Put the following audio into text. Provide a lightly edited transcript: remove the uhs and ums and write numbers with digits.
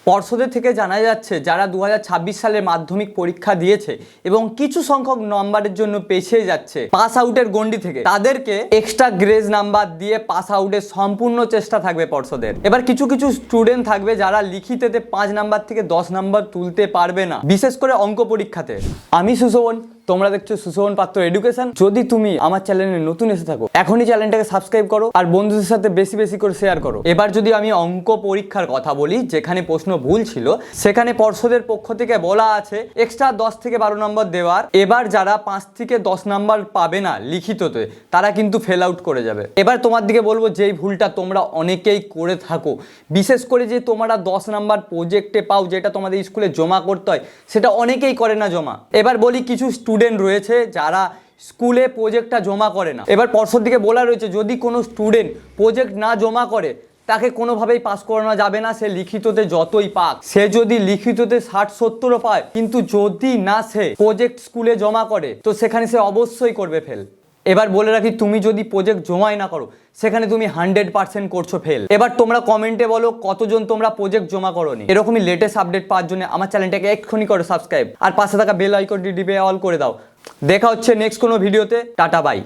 পর্ষদের থেকে জানা যাচ্ছে যারা 2026 সালের মাধ্যমিক পরীক্ষা দিয়েছে এবং কিছু সংখ্যক নম্বরের জন্য পেছিয়ে যাচ্ছে পাস আউটের গন্ডি থেকে, তাদেরকে এক্সট্রা গ্রেজ নাম্বার দিয়ে পাস আউটের সম্পূর্ণ চেষ্টা থাকবে পর্ষদের। এবার কিছু কিছু স্টুডেন্ট থাকবে যারা লিখিতেতে 5 নাম্বার থেকে 10 নাম্বার তুলতে পারবে না, বিশেষ করে অঙ্ক পরীক্ষাতে। আমি সুশোভন, তোমরা দেখছো সুশোভন পাত্র এডুকেশন। যদি তুমি আমার চ্যানেলে নতুন এসে থাকো, এখনই চ্যানেলটাকে সাবস্ক্রাইব করো আর বন্ধুদের সাথে বেশি বেশি করে শেয়ার করো। এবার যদি আমি অঙ্ক পরীক্ষার কথা বলি, যেখানে প্রশ্ন ভুল ছিল সেখানে পর্ষদের পক্ষ থেকে বলা আছে এক্সট্রা 10 থেকে 12 নম্বর দেওয়ার। এবার যারা 5 থেকে 10 নাম্বার পাবে না লিখিততে, তারা কিন্তু ফেল আউট করে যাবে। এবার তোমার দিকে বলবো, যেই ভুলটা তোমরা অনেকেই করে থাকো, বিশেষ করে যে তোমরা 10 নাম্বার প্রজেক্টে পাও, যেটা তোমাদের স্কুলে জমা করতে হয়, সেটা অনেকেই করে না জমা। এবার বলি, কিছু স্টুডেন্ট রয়েছে যারা স্কুলে প্রজেক্টটা জমা করে না। এবার পর্ষদ থেকে বলা রয়েছে যদি কোনো স্টুডেন্ট প্রজেক্ট না জমা করে, তাকে কোনোভাবেই পাস করানো যাবে না, সে লিখিততে যতই পাক। সে যদি লিখিততে 60-70ও পায়, কিন্তু যদি না সে প্রজেক্ট স্কুলে জমা করে, তো সেখানে সে অবশ্যই করবে ফেল। এবার বলে রাখি, তুমি যদি প্রজেক্ট জমাই না করো, সেখানে তুমি 100% করছো ফেল। এবার তোমরা কমেন্টে বলো কতজন তোমরা প্রজেক্ট জমা করোনি। এরকমই লেটেস্ট আপডেট পাওয়ার জন্য আমার চ্যানেলটাকে এক্ষুনি করো সাবস্ক্রাইব, আর পাশে থাকা বেল আইকনটি টিপে অল করে দাও। দেখা হচ্ছে নেক্সট কোনো ভিডিওতে। Tata bye.